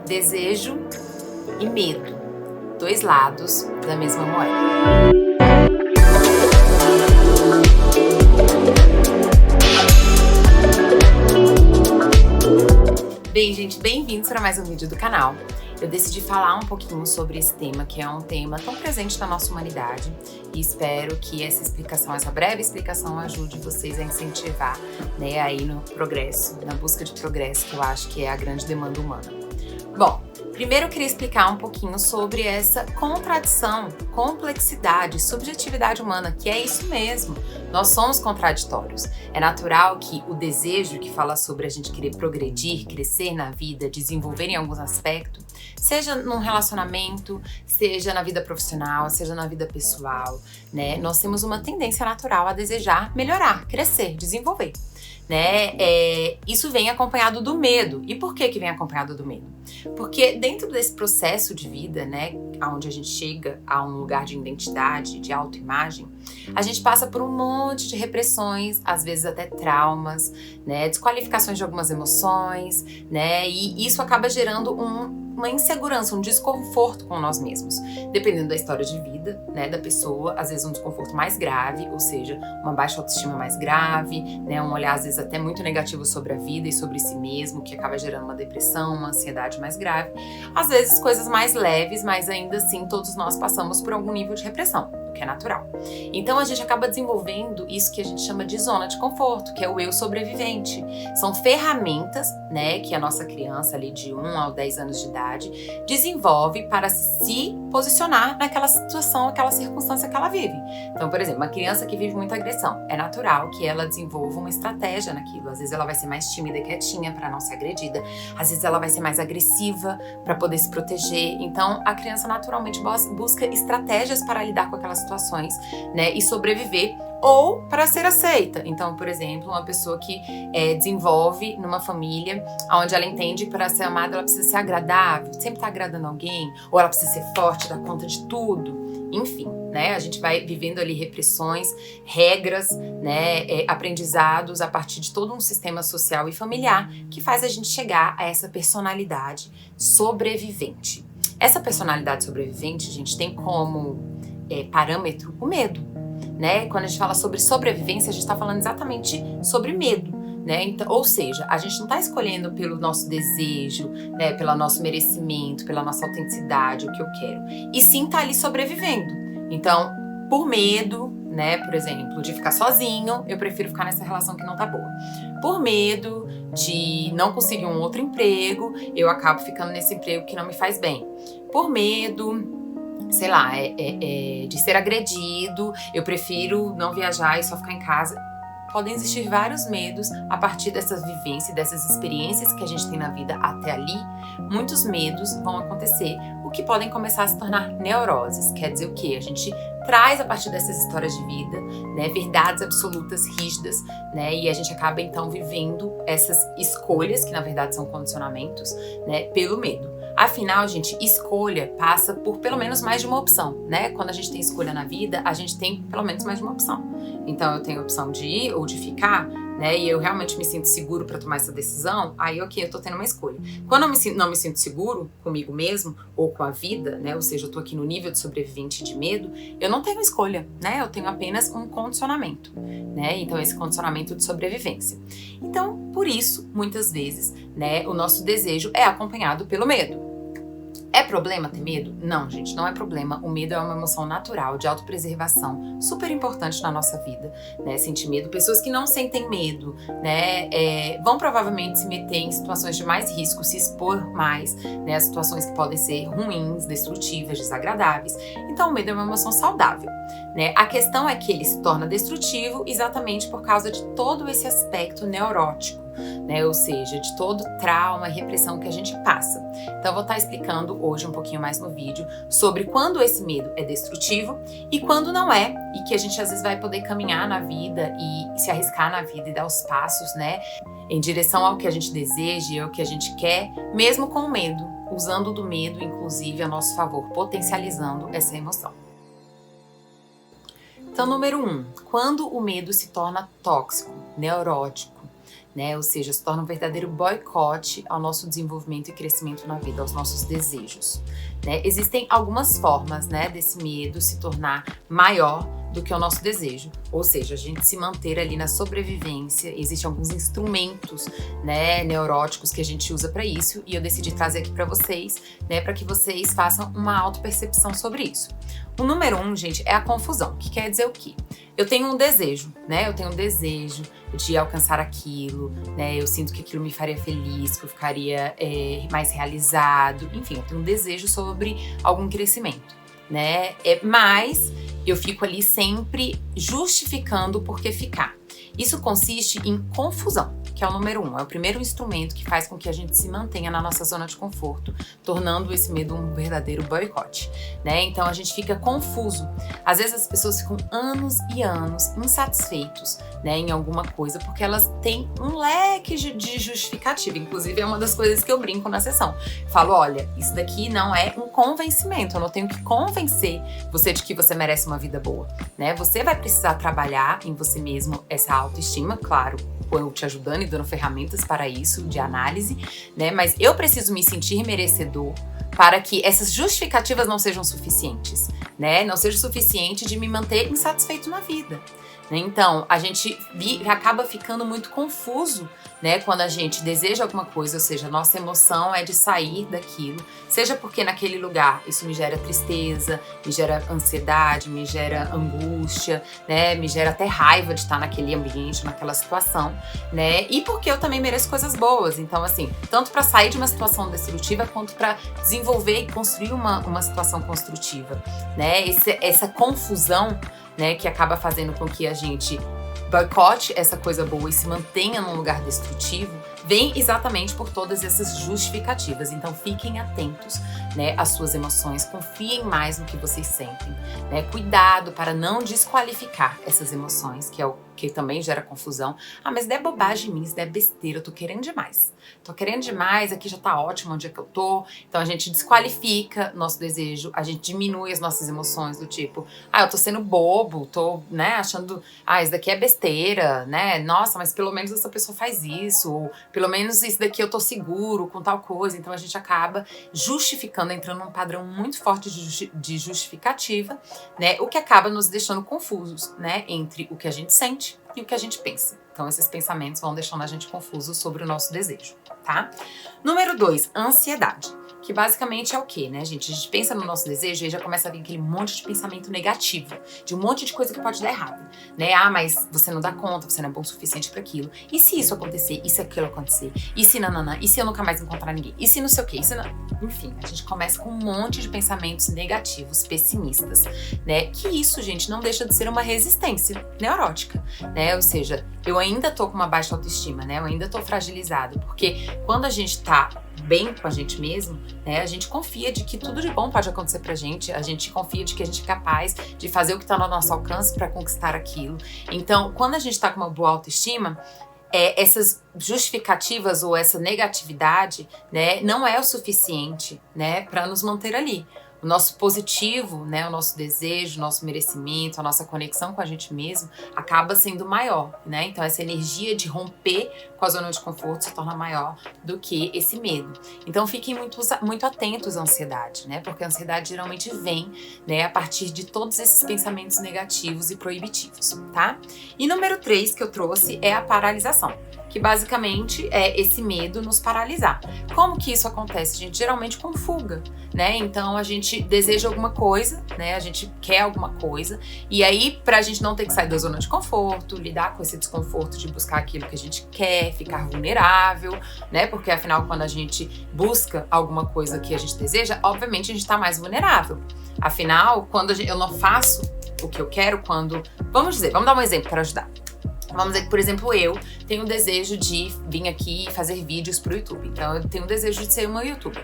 Desejo e medo, dois lados da mesma moeda. Bem, gente, bem-vindos para mais um vídeo do canal. Eu decidi falar um pouquinho sobre esse tema, que é um tema tão presente na nossa humanidade, e espero que essa breve explicação ajude vocês a incentivar, aí no progresso, na busca de progresso, que eu acho que é a grande demanda humana. Bom, primeiro eu queria explicar um pouquinho sobre essa contradição, complexidade, subjetividade humana, que é isso mesmo. Nós somos contraditórios. É natural que o desejo, que fala sobre a gente querer progredir, crescer na vida, desenvolver em alguns aspectos, seja num relacionamento, seja na vida profissional, seja na vida pessoal, né? Nós temos uma tendência natural a desejar melhorar, crescer, desenvolver. Isso vem acompanhado do medo. E por que vem acompanhado do medo? Porque dentro desse processo de vida, onde a gente chega a um lugar de identidade, de autoimagem, a gente passa por um monte de repressões, às vezes até traumas, desqualificações de algumas emoções, e isso acaba gerando uma insegurança, um desconforto com nós mesmos. Dependendo da história de vida, da pessoa, às vezes um desconforto mais grave, ou seja, uma baixa autoestima mais grave, um olhar às vezes até muito negativo sobre a vida e sobre si mesmo, que acaba gerando uma depressão, uma ansiedade mais grave. Às vezes coisas mais leves, mas ainda assim todos nós passamos por algum nível de repressão, o que é natural. Então a gente acaba desenvolvendo isso que a gente chama de zona de conforto, que é o eu sobrevivente. São ferramentas, que a nossa criança ali de 1 a 10 anos de idade desenvolve para se posicionar naquela situação, aquela circunstância que ela vive. Então, por exemplo, uma criança que vive muita agressão, é natural que ela desenvolva uma estratégia naquilo. Às vezes ela vai ser mais tímida e quietinha para não ser agredida, às vezes ela vai ser mais agressiva para poder se proteger. Então, a criança naturalmente busca estratégias para lidar com aquelas situações, e sobreviver, ou para ser aceita. Então, por exemplo, uma pessoa que desenvolve numa família onde ela entende que para ser amada ela precisa ser agradável, sempre tá agradando alguém, ou ela precisa ser forte, dar conta de tudo. Enfim, a gente vai vivendo ali repressões, regras, aprendizados a partir de todo um sistema social e familiar que faz a gente chegar a essa personalidade sobrevivente. Essa personalidade sobrevivente, gente, tem como parâmetro o medo. Quando a gente fala sobre sobrevivência, a gente está falando exatamente sobre medo. Então, ou seja, a gente não está escolhendo pelo nosso desejo, pelo nosso merecimento, pela nossa autenticidade, o que eu quero. E sim tá ali sobrevivendo. Então, por medo, por exemplo, de ficar sozinho, eu prefiro ficar nessa relação que não tá boa. Por medo de não conseguir um outro emprego, eu acabo ficando nesse emprego que não me faz bem. Por medo, sei lá, de ser agredido, eu prefiro não viajar e só ficar em casa. Podem existir vários medos a partir dessas vivências, dessas experiências que a gente tem na vida até ali. Muitos medos vão acontecer, o que podem começar a se tornar neuroses. Quer dizer o quê? A gente traz a partir dessas histórias de vida, verdades absolutas, rígidas, e a gente acaba então vivendo essas escolhas, que na verdade são condicionamentos, pelo medo. Afinal, gente, escolha passa por pelo menos mais de uma opção, Quando a gente tem escolha na vida, a gente tem pelo menos mais de uma opção. Então, eu tenho a opção de ir ou de ficar, e eu realmente me sinto seguro para tomar essa decisão, aí ok, eu tô tendo uma escolha. Quando eu não me sinto seguro comigo mesmo ou com a vida, ou seja, eu tô aqui no nível de sobrevivente de medo, eu não tenho escolha, eu tenho apenas um condicionamento, então esse condicionamento de sobrevivência. Então, por isso, muitas vezes, o nosso desejo é acompanhado pelo medo. É problema ter medo? Não, gente, não é problema. O medo é uma emoção natural, de autopreservação, super importante na nossa vida, sentir medo. Pessoas que não sentem medo, vão provavelmente se meter em situações de mais risco, se expor mais, a situações que podem ser ruins, destrutivas, desagradáveis. Então, o medo é uma emoção saudável, A questão é que ele se torna destrutivo exatamente por causa de todo esse aspecto neurótico, ou seja, de todo trauma e repressão que a gente passa. Então eu vou estar explicando hoje um pouquinho mais no vídeo sobre quando esse medo é destrutivo e quando não é, e que a gente às vezes vai poder caminhar na vida e se arriscar na vida e dar os passos, em direção ao que a gente deseja e ao que a gente quer, mesmo com o medo, usando do medo, inclusive, a nosso favor, potencializando essa emoção. Então, número 1, quando o medo se torna tóxico, neurótico, né? Ou seja, se torna um verdadeiro boicote ao nosso desenvolvimento e crescimento na vida, aos nossos desejos, né? Existem algumas formas, né, desse medo se tornar maior do que o nosso desejo, ou seja, a gente se manter ali na sobrevivência. Existem alguns instrumentos, né, neuróticos que a gente usa para isso, e eu decidi trazer aqui para vocês, né, para que vocês façam uma autopercepção sobre isso. O número 1, gente, é a confusão, que quer dizer o quê? Eu tenho um desejo, né? Eu tenho um desejo de alcançar aquilo, né? Eu sinto que aquilo me faria feliz, que eu ficaria mais realizado. Enfim, eu tenho um desejo sobre algum crescimento, né? Mas eu fico ali sempre justificando o porquê ficar. Isso consiste em confusão, que é o número 1. É o primeiro instrumento que faz com que a gente se mantenha na nossa zona de conforto, tornando esse medo um verdadeiro boicote, né? Então a gente fica confuso. Às vezes as pessoas ficam anos e anos insatisfeitos, né, em alguma coisa, porque elas têm um leque de justificativa. Inclusive é uma das coisas que eu brinco na sessão. Falo, olha, isso daqui não é um convencimento, eu não tenho que convencer você de que você merece uma vida boa, né? Você vai precisar trabalhar em você mesmo essa autoestima, claro, eu te ajudando e dando ferramentas para isso, de análise, né? Mas eu preciso me sentir merecedor para que essas justificativas não sejam suficientes, né? Não seja suficiente de me manter insatisfeito na vida. Então, a gente acaba ficando muito confuso, né, quando a gente deseja alguma coisa, ou seja, nossa emoção é de sair daquilo, seja porque naquele lugar isso me gera tristeza, me gera ansiedade, me gera angústia, né, me gera até raiva de estar naquele ambiente, naquela situação, né, e porque eu também mereço coisas boas. Então, assim, tanto para sair de uma situação destrutiva, quanto para desenvolver e construir uma situação construtiva, né, essa confusão, né, que acaba fazendo com que a gente boicote essa coisa boa e se mantenha num lugar destrutivo, vem exatamente por todas essas justificativas. Então fiquem atentos, né, às suas emoções, confiem mais no que vocês sentem, né? Cuidado para não desqualificar essas emoções, que é o que também gera confusão. Ah, mas isso é bobagem minha, isso é besteira, eu tô querendo demais. Tô querendo demais, aqui já tá ótimo onde é que eu tô. Então a gente desqualifica nosso desejo, a gente diminui as nossas emoções do tipo, ah, eu tô sendo bobo, tô, né, achando, ah, isso daqui é besteira, né? Nossa, mas pelo menos essa pessoa faz isso, ou pelo menos isso daqui eu tô seguro com tal coisa. Então a gente acaba justificando, entrando num padrão muito forte de justificativa, né? O que acaba nos deixando confusos, né? Entre o que a gente sente e o que a gente pensa. Então esses pensamentos vão deixando a gente confuso sobre o nosso desejo, tá? Número 2, ansiedade. Que basicamente é o quê, né, gente? A gente pensa no nosso desejo e já começa a vir aquele monte de pensamento negativo, de um monte de coisa que pode dar errado, né? Ah, mas você não dá conta, você não é bom o suficiente para aquilo. E se isso acontecer? E se aquilo acontecer? E se nananã? E se eu nunca mais encontrar ninguém? E se não sei o quê? E se não... Enfim, a gente começa com um monte de pensamentos negativos, pessimistas, né? Que isso, gente, não deixa de ser uma resistência neurótica, né? Ou seja, eu ainda tô com uma baixa autoestima, né? Eu ainda tô fragilizado, porque quando a gente tá bem com a gente mesmo, né, a gente confia de que tudo de bom pode acontecer pra gente, a gente confia de que a gente é capaz de fazer o que tá no nosso alcance para conquistar aquilo. Então, quando a gente tá com uma boa autoestima, essas justificativas ou essa negatividade, né, não é o suficiente, né, para nos manter ali. O nosso positivo, né, o nosso desejo, o nosso merecimento, a nossa conexão com a gente mesmo acaba sendo maior, né? Então essa energia de romper com a zona de conforto se torna maior do que esse medo. Então fiquem muito atentos à ansiedade, né? Porque a ansiedade geralmente vem, né, a partir de todos esses pensamentos negativos e proibitivos, tá? E número 3 que eu trouxe é a paralisação, que basicamente é esse medo nos paralisar. Como que isso acontece, gente? Geralmente com fuga, né? Então a gente deseja alguma coisa, né? A gente quer alguma coisa, e aí pra gente não ter que sair da zona de conforto, lidar com esse desconforto de buscar aquilo que a gente quer, ficar vulnerável, né? Porque afinal, quando a gente busca alguma coisa que a gente deseja, obviamente a gente tá mais vulnerável. Afinal, quando eu não faço o que eu quero, vamos dar um exemplo para ajudar. Vamos dizer que, por exemplo, eu tenho o desejo de vir aqui e fazer vídeos pro YouTube. Então, eu tenho o desejo de ser uma youtuber,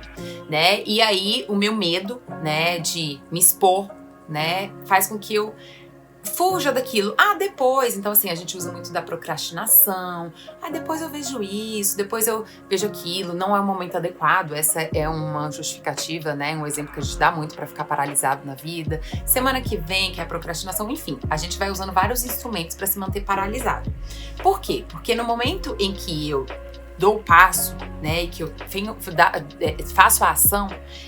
né? E aí, o meu medo, né, de me expor, né, faz com que eu fuja daquilo. Depois. Então, assim, a gente usa muito da procrastinação. Depois eu vejo isso, depois eu vejo aquilo. Não é o momento adequado. Essa é uma justificativa, né? Um exemplo que a gente dá muito pra ficar paralisado na vida. Semana que vem, que é a procrastinação. Enfim, a gente vai usando vários instrumentos pra se manter paralisado. Por quê? Porque no momento em que eu dou o passo, né, e que eu faço a ação,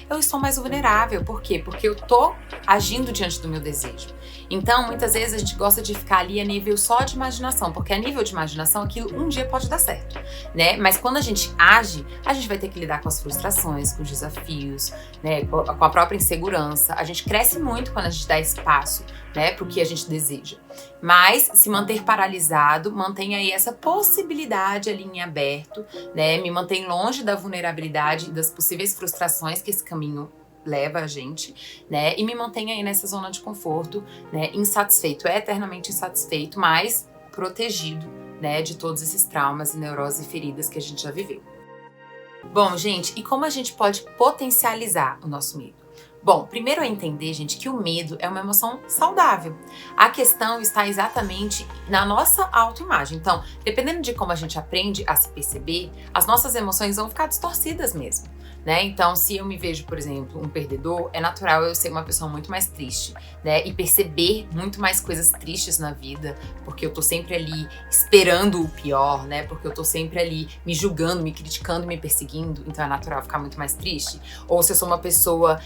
eu estou mais vulnerável. Por quê? Porque eu tô agindo diante do meu desejo. Então, muitas vezes a gente gosta de ficar ali a nível só de imaginação, porque a nível de imaginação aquilo um dia pode dar certo, né? Mas quando a gente age, a gente vai ter que lidar com as frustrações, com os desafios, né, com a própria insegurança. A gente cresce muito quando a gente dá espaço, né, pro que a gente deseja. Mas se manter paralisado, mantém aí essa possibilidade ali em aberto, né? Me mantém longe da vulnerabilidade e das possíveis frustrações que esse caminho leva a gente, né? E me mantém aí nessa zona de conforto, né? Insatisfeito, eternamente insatisfeito, mas protegido, né? De todos esses traumas e neuroses e feridas que a gente já viveu. Bom, gente, e como a gente pode potencializar o nosso medo? Bom, primeiro é entender, gente, que o medo é uma emoção saudável. A questão está exatamente na nossa autoimagem. Então, dependendo de como a gente aprende a se perceber, as nossas emoções vão ficar distorcidas mesmo, né? Então, se eu me vejo, por exemplo, um perdedor, é natural eu ser uma pessoa muito mais triste, né? E perceber muito mais coisas tristes na vida, porque eu tô sempre ali esperando o pior, né? Porque eu tô sempre ali me julgando, me criticando, me perseguindo, então é natural ficar muito mais triste. Ou se eu sou uma pessoa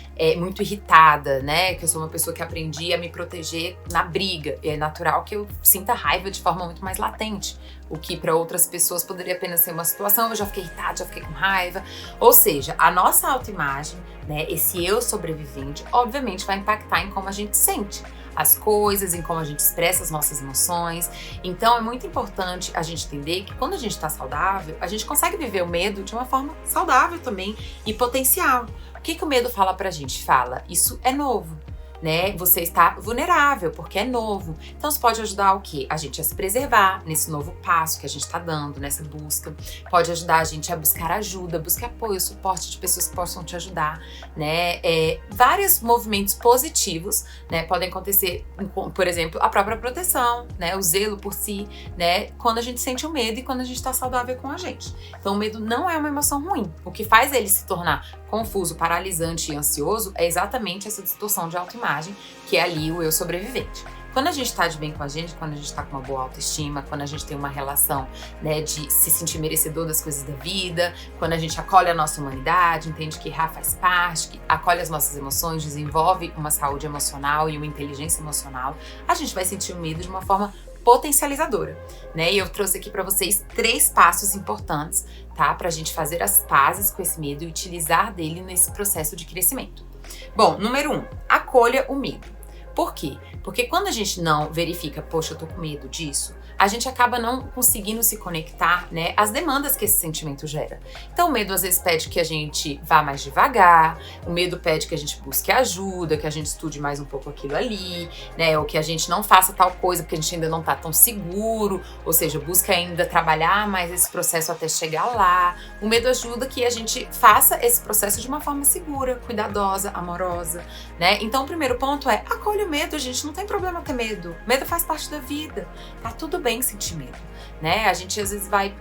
muito irritada, né? Que eu sou uma pessoa que aprendi a me proteger na briga, é natural que eu sinta raiva de forma muito mais latente. O que para outras pessoas poderia apenas ser uma situação, eu já fiquei irritada, já fiquei com raiva. Ou seja, a nossa autoimagem, né, esse eu sobrevivente, obviamente vai impactar em como a gente sente as coisas, em como a gente expressa as nossas emoções. Então é muito importante a gente entender que quando a gente está saudável, a gente consegue viver o medo de uma forma saudável também e potencial. O que o medo fala pra gente? Fala, isso é novo, né? Você está vulnerável porque é novo. Então isso pode ajudar o quê? A gente a se preservar nesse novo passo que a gente está dando, nessa busca. Pode ajudar a gente a buscar ajuda, buscar apoio, suporte de pessoas que possam te ajudar, né? Vários movimentos positivos, né, podem acontecer, por exemplo, a própria proteção, né? O zelo por si, né? Quando a gente sente o medo e quando a gente está saudável com a gente. Então o medo não é uma emoção ruim. O que faz ele se tornar confuso, paralisante e ansioso é exatamente essa distorção de autoimagem, que é ali o eu sobrevivente. Quando a gente tá de bem com a gente, quando a gente tá com uma boa autoestima, quando a gente tem uma relação, né, de se sentir merecedor das coisas da vida, quando a gente acolhe a nossa humanidade, entende que errar faz parte, que acolhe as nossas emoções, desenvolve uma saúde emocional e uma inteligência emocional, a gente vai sentir o medo de uma forma potencializadora, né? E eu trouxe aqui para vocês 3 passos importantes, tá? Pra gente fazer as pazes com esse medo e utilizar dele nesse processo de crescimento. Bom, número 1, acolha o medo. Por quê? Porque quando a gente não verifica, poxa, eu tô com medo disso, a gente acaba não conseguindo se conectar, né, às demandas que esse sentimento gera. Então o medo às vezes pede que a gente vá mais devagar, o medo pede que a gente busque ajuda, que a gente estude mais um pouco aquilo ali, né, ou que a gente não faça tal coisa porque a gente ainda não tá tão seguro, ou seja, busca ainda trabalhar mais esse processo até chegar lá. O medo ajuda que a gente faça esse processo de uma forma segura, cuidadosa, amorosa, né? Então o primeiro ponto é acolha o medo, gente, não tem problema ter medo. Medo faz parte da vida. Tá tudo bem sentir medo, né? A gente às vezes vai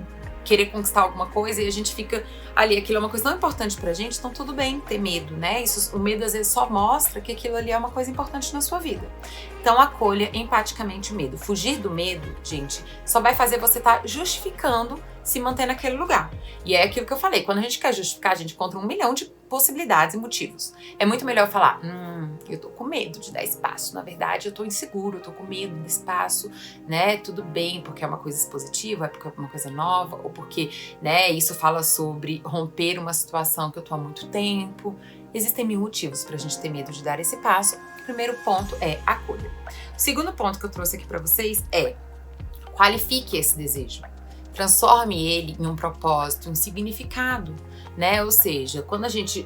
querer conquistar alguma coisa e a gente fica ali, aquilo é uma coisa tão importante pra gente, então tudo bem ter medo, né? O medo às vezes só mostra que aquilo ali é uma coisa importante na sua vida. Então acolha empaticamente o medo. Fugir do medo, gente, só vai fazer você estar justificando se manter naquele lugar. E é aquilo que eu falei, quando a gente quer justificar, a gente encontra 1 milhão de possibilidades e motivos. É muito melhor falar, eu tô com medo de dar espaço, na verdade eu tô inseguro, eu tô com medo do espaço, né, tudo bem, porque é uma coisa expositiva, é porque é uma coisa nova, ou porque, né, isso fala sobre romper uma situação que eu tô há muito tempo. Existem 1000 motivos pra gente ter medo de dar esse passo. O primeiro ponto é acolha. O segundo ponto que eu trouxe aqui pra vocês é qualifique esse desejo. Transforme ele em um propósito, um significado, né? Ou seja, quando a gente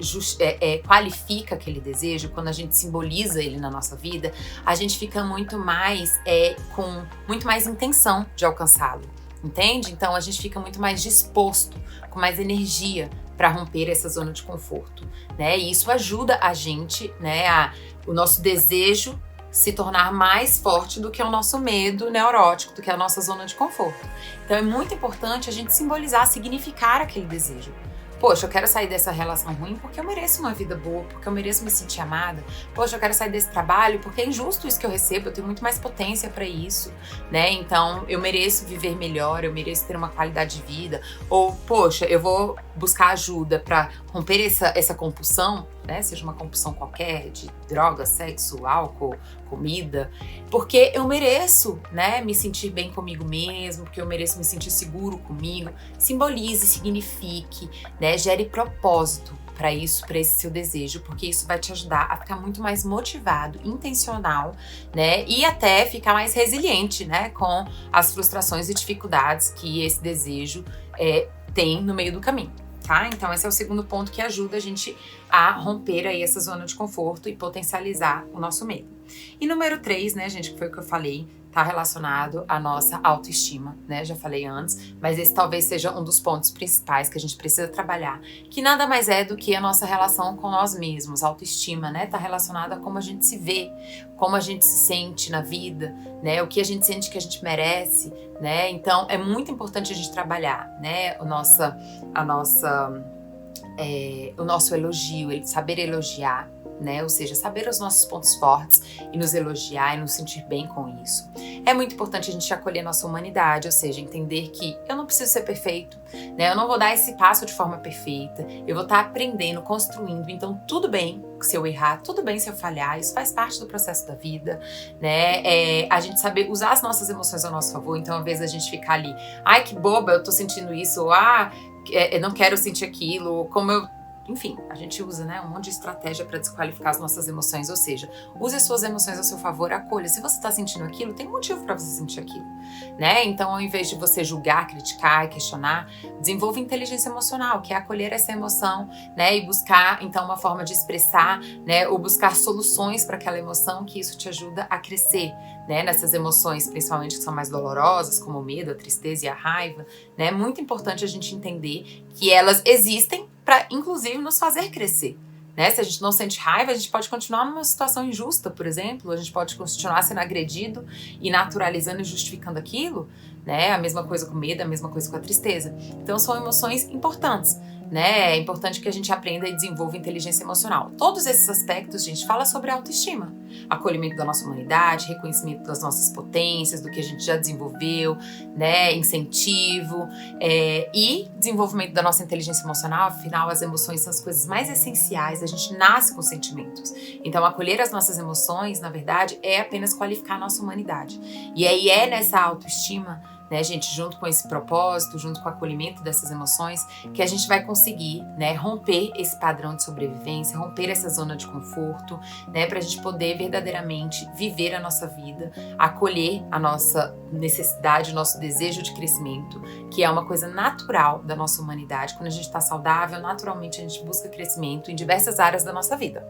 qualifica aquele desejo, quando a gente simboliza ele na nossa vida, a gente fica muito mais com muito mais intenção de alcançá-lo, entende? Então a gente fica muito mais disposto, com mais energia para romper essa zona de conforto, né? E isso ajuda a gente, né, o nosso desejo se tornar mais forte do que o nosso medo neurótico, do que a nossa zona de conforto. Então é muito importante a gente simbolizar, significar aquele desejo. Poxa, eu quero sair dessa relação ruim porque eu mereço uma vida boa, porque eu mereço me sentir amada. Poxa, eu quero sair desse trabalho porque é injusto isso que eu recebo, eu tenho muito mais potência para isso, né? Então, eu mereço viver melhor, eu mereço ter uma qualidade de vida. Ou, poxa, eu vou buscar ajuda para romper essa compulsão, né? Seja uma compulsão qualquer, de droga, sexo, álcool, comida, porque eu mereço, né, me sentir bem comigo mesmo, porque eu mereço me sentir seguro comigo. Simbolize, signifique, né, gere propósito para isso, para esse seu desejo, porque isso vai te ajudar a ficar muito mais motivado, intencional, né, e até ficar mais resiliente, né, com as frustrações e dificuldades que esse desejo tem no meio do caminho. Tá? Então esse é o segundo ponto que ajuda a gente a romper aí essa zona de conforto e potencializar o nosso medo. E número 3, né, gente, que foi o que eu falei, tá relacionado à nossa autoestima, né? Já falei antes, mas esse talvez seja um dos pontos principais que a gente precisa trabalhar, que nada mais é do que a nossa relação com nós mesmos. A autoestima, né, tá relacionada a como a gente se vê, como a gente se sente na vida, né? O que a gente sente que a gente merece, né? Então é muito importante a gente trabalhar, né, o nosso elogio, saber elogiar, né? Ou seja, saber os nossos pontos fortes e nos elogiar e nos sentir bem com isso. É muito importante a gente acolher nossa humanidade, ou seja, entender que eu não preciso ser perfeito, né? Eu não vou dar esse passo de forma perfeita, eu vou estar aprendendo, construindo, então tudo bem se eu errar, tudo bem se eu falhar, isso faz parte do processo da vida, né? A gente saber usar as nossas emoções ao nosso favor, então às vezes a gente fica ali, ai que boba, eu tô sentindo isso, ou eu não quero sentir aquilo, ou como eu... Enfim, a gente usa, né, um monte de estratégia para desqualificar as nossas emoções, ou seja, use as suas emoções ao seu favor, acolha. Se você está sentindo aquilo, tem um motivo para você sentir aquilo, né? Então, ao invés de você julgar, criticar e questionar, desenvolva inteligência emocional, que é acolher essa emoção, né, e buscar, então, uma forma de expressar, né, ou buscar soluções para aquela emoção, que isso te ajuda a crescer, né, nessas emoções, principalmente que são mais dolorosas, como o medo, a tristeza e a raiva, né? É muito importante a gente entender que elas existem para, inclusive, nos fazer crescer, né? Se a gente não sente raiva, a gente pode continuar numa situação injusta, por exemplo, a gente pode continuar sendo agredido e naturalizando e justificando aquilo, né? A mesma coisa com o medo, a mesma coisa com a tristeza. Então, são emoções importantes, né? É importante que a gente aprenda e desenvolva inteligência emocional. Todos esses aspectos, gente, fala sobre autoestima, acolhimento da nossa humanidade, reconhecimento das nossas potências, do que a gente já desenvolveu, né? Incentivo e desenvolvimento da nossa inteligência emocional. Afinal, as emoções são as coisas mais essenciais. A gente nasce com sentimentos. Então, acolher as nossas emoções, na verdade, é apenas qualificar a nossa humanidade. E aí é nessa autoestima, né, gente, junto com esse propósito, junto com o acolhimento dessas emoções, que a gente vai conseguir, né, romper esse padrão de sobrevivência, romper essa zona de conforto, né, pra gente poder verdadeiramente viver a nossa vida, acolher a nossa necessidade, o nosso desejo de crescimento, que é uma coisa natural da nossa humanidade. Quando a gente tá saudável, naturalmente a gente busca crescimento em diversas áreas da nossa vida.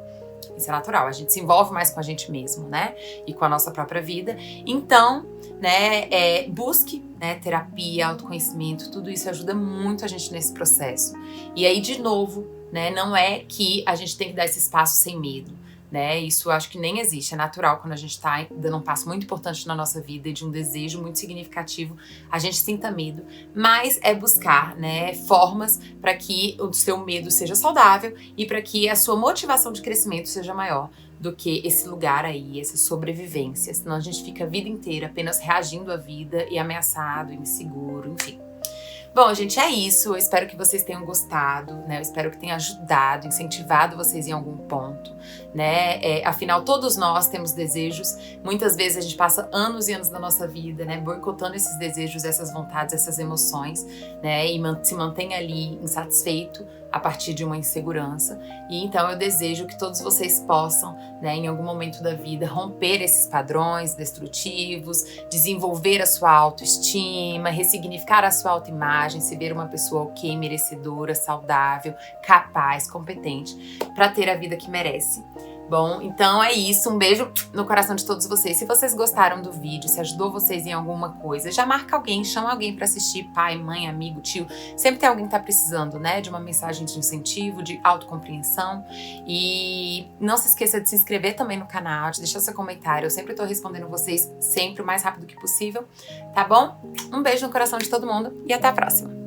Isso é natural, a gente se envolve mais com a gente mesmo, né? E com a nossa própria vida. Então, né, busque, né, terapia, autoconhecimento, tudo isso ajuda muito a gente nesse processo. E aí, de novo, né, não é que a gente tem que dar esse espaço sem medo, né? Isso eu acho que nem existe, é natural quando a gente está dando um passo muito importante na nossa vida e de um desejo muito significativo, a gente sinta medo, mas é buscar, né, formas para que o seu medo seja saudável e para que a sua motivação de crescimento seja maior do que esse lugar aí, essa sobrevivência, senão a gente fica a vida inteira apenas reagindo à vida e ameaçado, inseguro, enfim. Bom, gente, é isso. Eu espero que vocês tenham gostado, né? Eu espero que tenha ajudado, incentivado vocês em algum ponto, né? Afinal, todos nós temos desejos. Muitas vezes a gente passa anos e anos da nossa vida, né, boicotando esses desejos, essas vontades, essas emoções, né? E se mantém ali insatisfeito a partir de uma insegurança. E então eu desejo que todos vocês possam, né, em algum momento da vida, romper esses padrões destrutivos, desenvolver a sua autoestima, ressignificar a sua autoimagem, se ver uma pessoa ok, merecedora, saudável, capaz, competente, para ter a vida que merece, Bom, então é isso. Um beijo no coração de todos vocês. Se vocês gostaram do vídeo, se ajudou vocês em alguma coisa, já marca alguém, chama alguém pra assistir, pai, mãe, amigo, tio. Sempre tem alguém que tá precisando, né, de uma mensagem de incentivo, de autocompreensão. E não se esqueça de se inscrever também no canal, de deixar seu comentário. Eu sempre tô respondendo vocês sempre o mais rápido que possível, tá bom? Um beijo no coração de todo mundo e até a próxima.